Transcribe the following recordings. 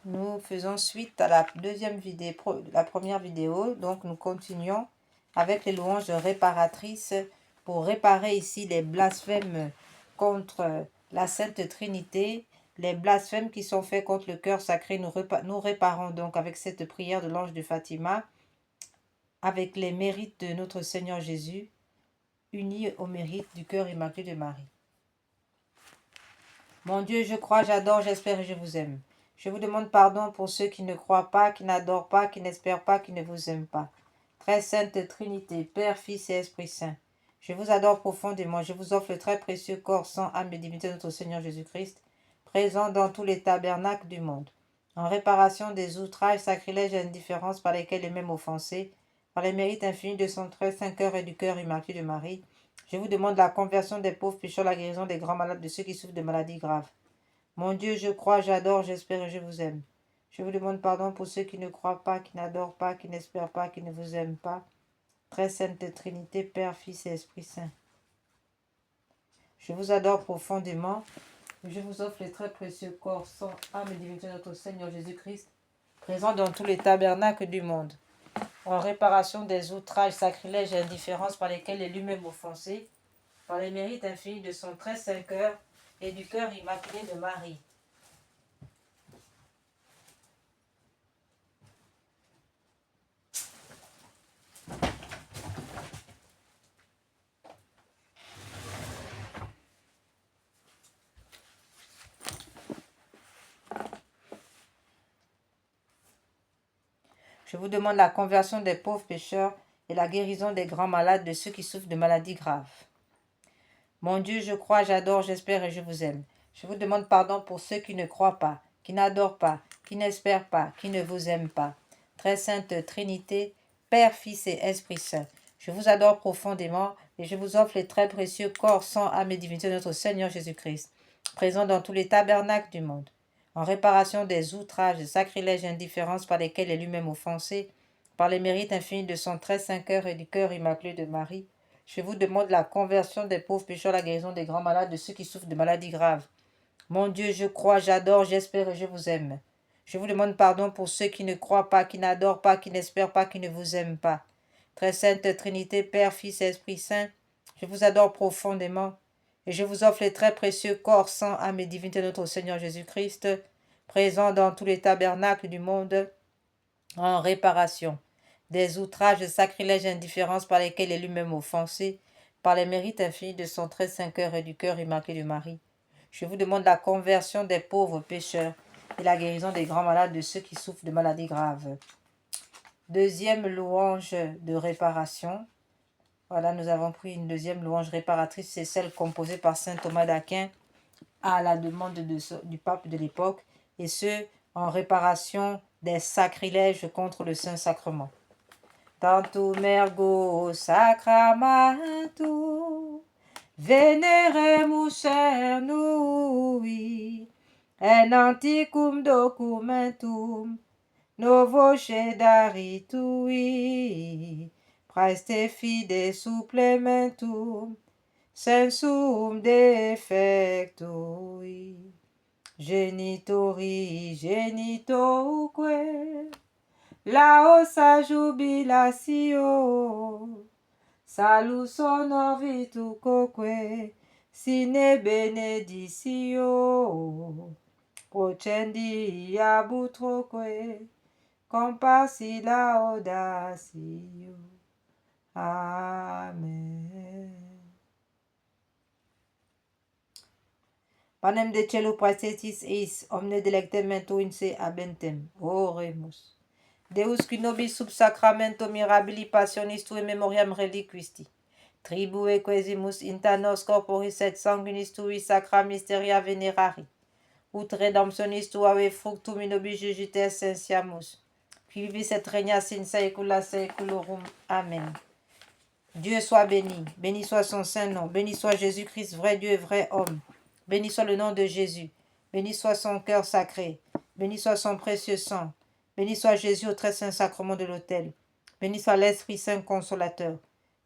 Nous faisons suite à la deuxième vidéo, la première vidéo. Donc, nous continuons avec les louanges réparatrices pour réparer ici les blasphèmes contre la Sainte Trinité, les blasphèmes qui sont faits contre le cœur sacré. Nous réparons donc avec cette prière de l'ange de Fatima, avec les mérites de notre Seigneur Jésus, unis au mérite du cœur immaculé de Marie. Mon Dieu, je crois, j'adore, j'espère et je vous aime. Je vous demande pardon pour ceux qui ne croient pas, qui n'adorent pas, qui n'espèrent pas, qui ne vous aiment pas. Très sainte Trinité, Père, Fils et Esprit Saint, je vous adore profondément. Je vous offre le très précieux corps, sang, âme et divinité de notre Seigneur Jésus-Christ, présent dans tous les tabernacles du monde, en réparation des outrages, sacrilèges et indifférences par lesquels les mêmes offensés, par les mérites infinis de son très saint cœur et du cœur immaculé de Marie, je vous demande la conversion des pauvres pécheurs, la guérison des grands malades, de ceux qui souffrent de maladies graves. Mon Dieu, je crois, j'adore, j'espère et je vous aime. Je vous demande pardon pour ceux qui ne croient pas, qui n'adorent pas, qui n'espèrent pas, qui ne vous aiment pas. Très sainte Trinité, Père, Fils et Esprit Saint. Je vous adore profondément. Je vous offre les très précieux corps, sang, âme et divinité de notre Seigneur Jésus-Christ, présent dans tous les tabernacles du monde, en réparation des outrages, sacrilèges et indifférences par lesquels est lui-même offensé, par les mérites infinis de son très saint cœur et du cœur immaculé de Marie. Je vous demande la conversion des pauvres pécheurs et la guérison des grands malades, de ceux qui souffrent de maladies graves. Mon Dieu, je crois, j'adore, j'espère et je vous aime. Je vous demande pardon pour ceux qui ne croient pas, qui n'adorent pas, qui n'espèrent pas, qui ne vous aiment pas. Très sainte Trinité, Père, Fils et Esprit Saint, je vous adore profondément et je vous offre les très précieux corps, sang, âme et divinité de notre Seigneur Jésus-Christ, présent dans tous les tabernacles du monde, en réparation des outrages, des sacrilèges et indifférences par lesquels est lui-même offensé, par les mérites infinis de son très saint cœur et du cœur immaculé de Marie. Je vous demande la conversion des pauvres pécheurs, la guérison des grands malades, de ceux qui souffrent de maladies graves. Mon Dieu, je crois, j'adore, j'espère et je vous aime. Je vous demande pardon pour ceux qui ne croient pas, qui n'adorent pas, qui n'espèrent pas, qui ne vous aiment pas. Très sainte Trinité, Père, Fils et Esprit Saint, je vous adore profondément et je vous offre les très précieux corps, sang, âme et divinité de notre Seigneur Jésus-Christ, présent dans tous les tabernacles du monde, en réparation des outrages, des sacrilèges et indifférences par lesquels est lui-même offensé, par les mérites infinis de son très saint cœur et du cœur immaculé de Marie. Je vous demande la conversion des pauvres pécheurs et la guérison des grands malades, de ceux qui souffrent de maladies graves. Deuxième louange de réparation. Voilà, nous avons pris une deuxième louange réparatrice, c'est celle composée par saint Thomas d'Aquin à la demande du pape de l'époque, et ce, en réparation des sacrilèges contre le Saint-Sacrement. Tantum ergo sacramentum veneremus cernui, en antiquum documentum novo cedaritui, praeste fide supplementum sensum defectui, genitori genitoque laosa jubilatio, salus honor virtucoque, sine beneditio, procendi abutroque, compassi laudatio. Amen. Panem de cielo praestetis eis, omne delectem mento in se abentem. Oremus. Deus qui nobis sub sacramento mirabili passionis tui memoriam reliquisti. Tribue quesimus inter nos corporis et sanguinis tui sacra mysteria venerari. Ut redemptionis tuae fructum in nobis jugite essentiamus. Qui vivis et regnas in saecula saeculorum. Amen. Dieu soit béni. Béni soit son saint nom. Béni soit Jésus-Christ, vrai Dieu et vrai homme. Béni soit le nom de Jésus. Béni soit son cœur sacré. Béni soit son précieux sang. Béni soit Jésus au très saint sacrement de l'autel. Béni soit l'Esprit Saint consolateur.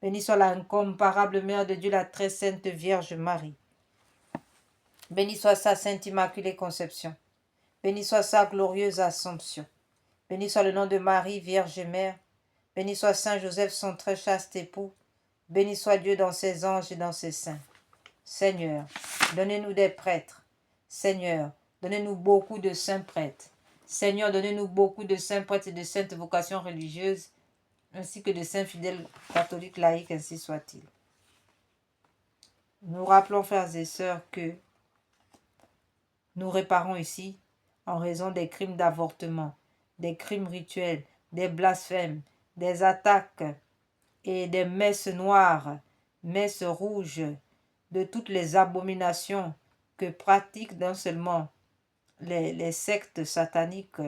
Béni soit la incomparable Mère de Dieu, la très sainte Vierge Marie. Béni soit sa sainte immaculée conception. Béni soit sa glorieuse Assomption. Béni soit le nom de Marie, Vierge Mère. Béni soit Saint Joseph, son très chaste époux. Béni soit Dieu dans ses anges et dans ses saints. Seigneur, donnez-nous des prêtres. Seigneur, donnez-nous beaucoup de saints prêtres. Seigneur, donnez-nous beaucoup de saints prêtres et de saintes vocations religieuses, ainsi que de saints fidèles catholiques laïcs, ainsi soit-il. Nous rappelons, frères et sœurs, que nous réparons ici en raison des crimes d'avortement, des crimes rituels, des blasphèmes, des attaques et des messes noires, messes rouges, de toutes les abominations que pratiquent non seulement les sectes sataniques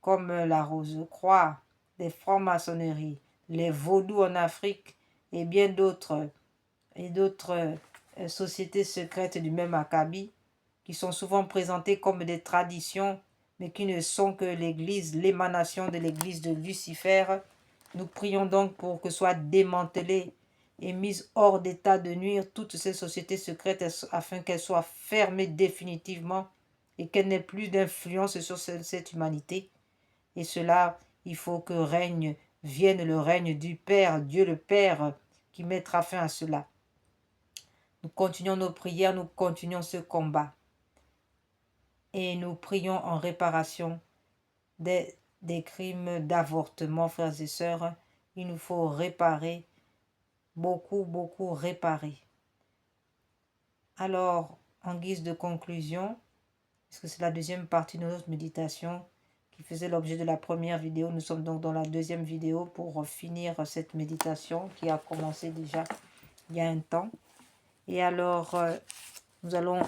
comme la Rose-Croix, les francs-maçonneries, les vaudous en Afrique et bien d'autres sociétés secrètes du même acabit, qui sont souvent présentées comme des traditions, mais qui ne sont que l'Église, l'émanation de l'Église de Lucifer. Nous prions donc pour que soient démantelées et mises hors d'état de nuire toutes ces sociétés secrètes afin qu'elles soient fermées définitivement et qu'elles n'aient plus d'influence sur cette humanité. Et cela, il faut que vienne le règne du Père, Dieu le Père, qui mettra fin à cela. Nous continuons nos prières, nous continuons ce combat. Et nous prions en réparation des crimes d'avortement, frères et sœurs. Il nous faut réparer, beaucoup réparer. Alors, en guise de conclusion, parce que c'est la deuxième partie de notre méditation qui faisait l'objet de la première vidéo, nous sommes donc dans la deuxième vidéo pour finir cette méditation qui a commencé déjà il y a un temps. Et alors, nous allons,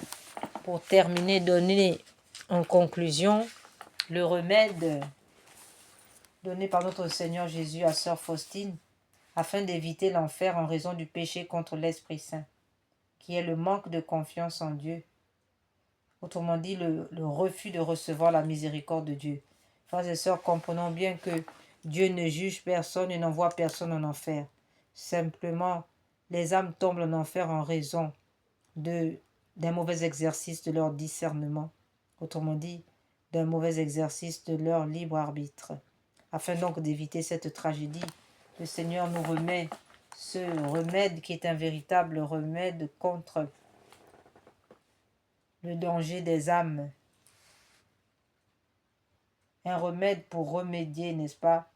pour terminer, donner en conclusion le remède donné par notre Seigneur Jésus à Sœur Faustine afin d'éviter l'enfer en raison du péché contre l'Esprit Saint, qui est le manque de confiance en Dieu. Autrement dit, le refus de recevoir la miséricorde de Dieu. Frères et sœurs, comprenons bien que Dieu ne juge personne et n'envoie personne en enfer. Simplement, les âmes tombent en enfer en raison d'un mauvais exercice de leur discernement. Autrement dit, d'un mauvais exercice de leur libre arbitre. Afin donc d'éviter cette tragédie, le Seigneur nous remet ce remède qui est un véritable remède contre le danger des âmes. Un remède pour remédier, n'est-ce pas,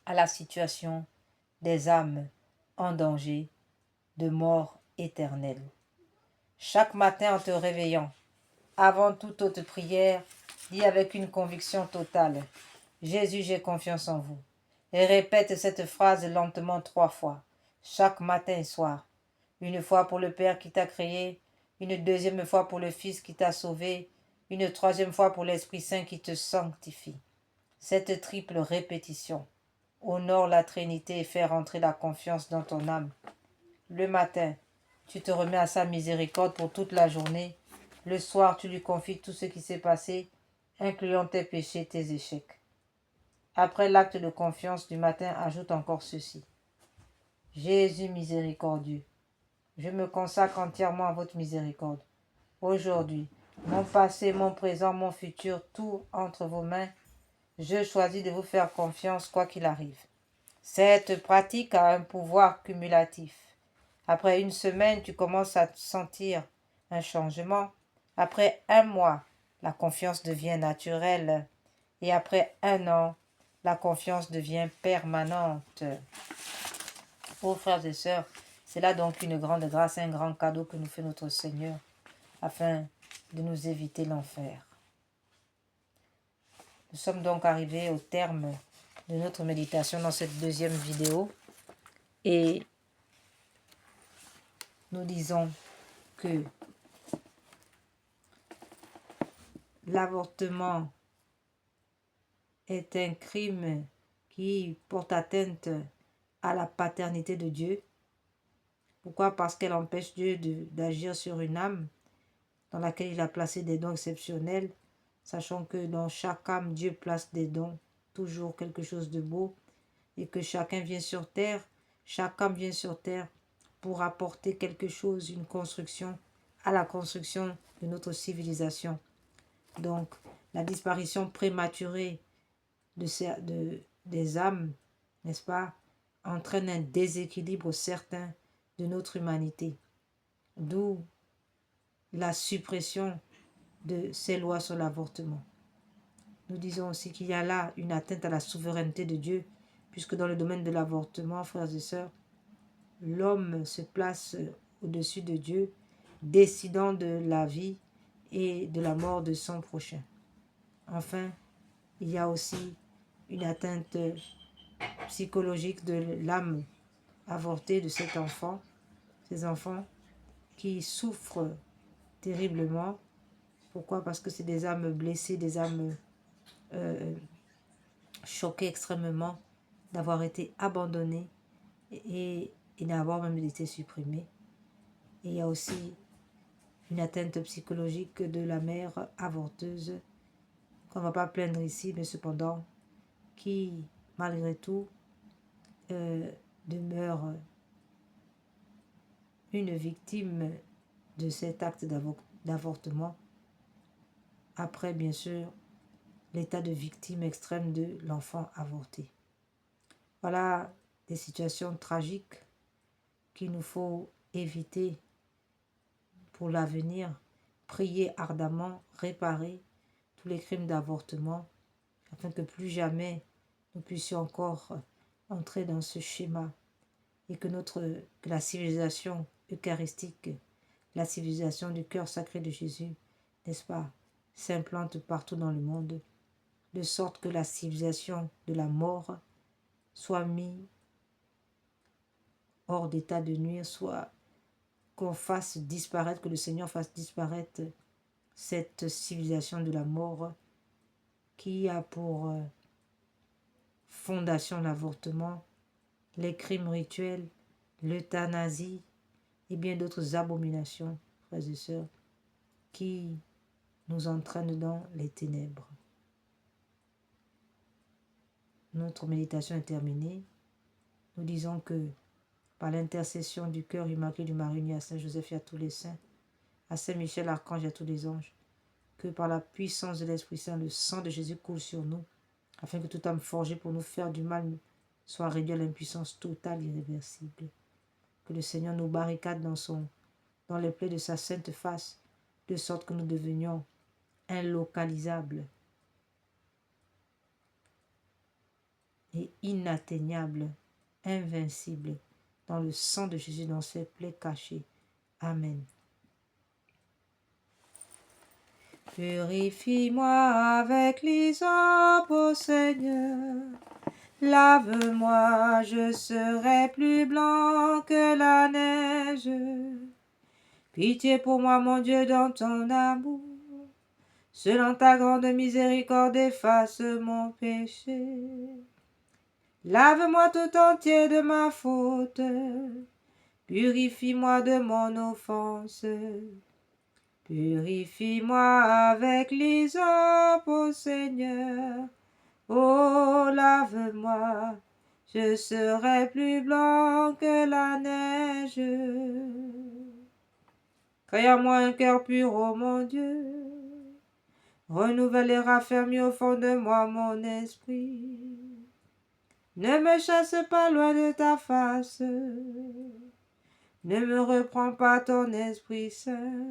à la situation des âmes en danger de mort éternelle. Chaque matin en te réveillant, avant toute autre prière, dis avec une conviction totale: Jésus, j'ai confiance en vous. Et répète cette phrase lentement 3 fois, chaque matin et soir. Une fois pour le Père qui t'a créé, une deuxième fois pour le Fils qui t'a sauvé, une troisième fois pour l'Esprit Saint qui te sanctifie. Cette triple répétition honore la Trinité et fait rentrer la confiance dans ton âme. Le matin, tu te remets à sa miséricorde pour toute la journée. Le soir, tu lui confies tout ce qui s'est passé, incluant tes péchés, tes échecs. Après l'acte de confiance du matin, ajoute encore ceci. Jésus miséricordieux, je me consacre entièrement à votre miséricorde. Aujourd'hui, mon passé, mon présent, mon futur, tout entre vos mains. Je choisis de vous faire confiance quoi qu'il arrive. Cette pratique a un pouvoir cumulatif. Après une semaine, tu commences à sentir un changement. Après un mois, la confiance devient naturelle. Et après un an, la confiance devient permanente. Oh frères et sœurs, c'est là donc une grande grâce, un grand cadeau que nous fait notre Seigneur afin de nous éviter l'enfer. Nous sommes donc arrivés au terme de notre méditation dans cette deuxième vidéo et nous disons que l'avortement est un crime qui porte atteinte à la paternité de Dieu. Pourquoi? Parce qu'elle empêche Dieu d'agir sur une âme dans laquelle il a placé des dons exceptionnels, sachant que dans chaque âme, Dieu place des dons, toujours quelque chose de beau, et que chaque âme vient sur terre pour apporter quelque chose, une construction, à la construction de notre civilisation. Donc, la disparition prématurée des âmes, n'est-ce pas, entraîne un déséquilibre certain de notre humanité, d'où la suppression de ces lois sur l'avortement. Nous disons aussi qu'il y a là une atteinte à la souveraineté de Dieu, puisque dans le domaine de l'avortement, frères et sœurs, l'homme se place au-dessus de Dieu, décidant de la vie et de la mort de son prochain. Enfin, il y a aussi une atteinte psychologique de l'âme avortée de cet enfant, ces enfants qui souffrent terriblement. Pourquoi? Parce que c'est des âmes blessées, des âmes choquées extrêmement d'avoir été abandonnées et d'avoir même été supprimées. Et il y a aussi une atteinte psychologique de la mère avorteuse qu'on ne va pas plaindre ici, mais cependant qui, malgré tout, demeure une victime de cet acte d'avortement, après bien sûr l'état de victime extrême de l'enfant avorté. Voilà des situations tragiques qu'il nous faut éviter pour l'avenir, prier ardemment, réparer tous les crimes d'avortement, afin que plus jamais nous puissions encore entrer dans ce schéma et que la civilisation eucharistique, la civilisation du cœur sacré de Jésus, n'est-ce pas, s'implante partout dans le monde, de sorte que la civilisation de la mort soit mise hors d'état de nuire, soit qu'on fasse disparaître, que le Seigneur fasse disparaître cette civilisation de la mort qui a pour fondation l'avortement, les crimes rituels, l'euthanasie et bien d'autres abominations, frères et sœurs, qui nous entraînent dans les ténèbres. Notre méditation est terminée. Nous disons que par l'intercession du cœur immaculé du Marie uni à Saint Joseph et à tous les saints, à Saint Michel Archange et à tous les anges, que par la puissance de l'Esprit Saint, le sang de Jésus coule sur nous, afin que toute âme forgée pour nous faire du mal soit réduite à l'impuissance totale, irréversible. Que le Seigneur nous barricade dans les plaies de sa sainte face, de sorte que nous devenions inlocalisables et inatteignables, invincibles, dans le sang de Jésus, dans ses plaies cachées. Amen. Purifie-moi avec l'hysope, ô Seigneur. Lave-moi, je serai plus blanc que la neige. Pitié pour moi, mon Dieu, dans ton amour. Selon ta grande miséricorde, efface mon péché. Lave-moi tout entier de ma faute. Purifie-moi de mon offense. Purifie-moi avec l'hysope, ô Seigneur. Oh, lave-moi, je serai plus blanc que la neige. Crée en moi un cœur pur, ô mon Dieu. Renouvelle et raffermis au fond de moi mon esprit. Ne me chasse pas loin de ta face. Ne me reprends pas ton Esprit Saint.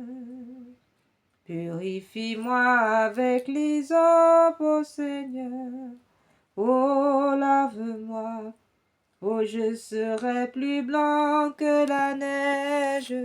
Purifie-moi avec l'hysope, ô Seigneur. Oh, lave-moi. Oh, je serai plus blanc que la neige.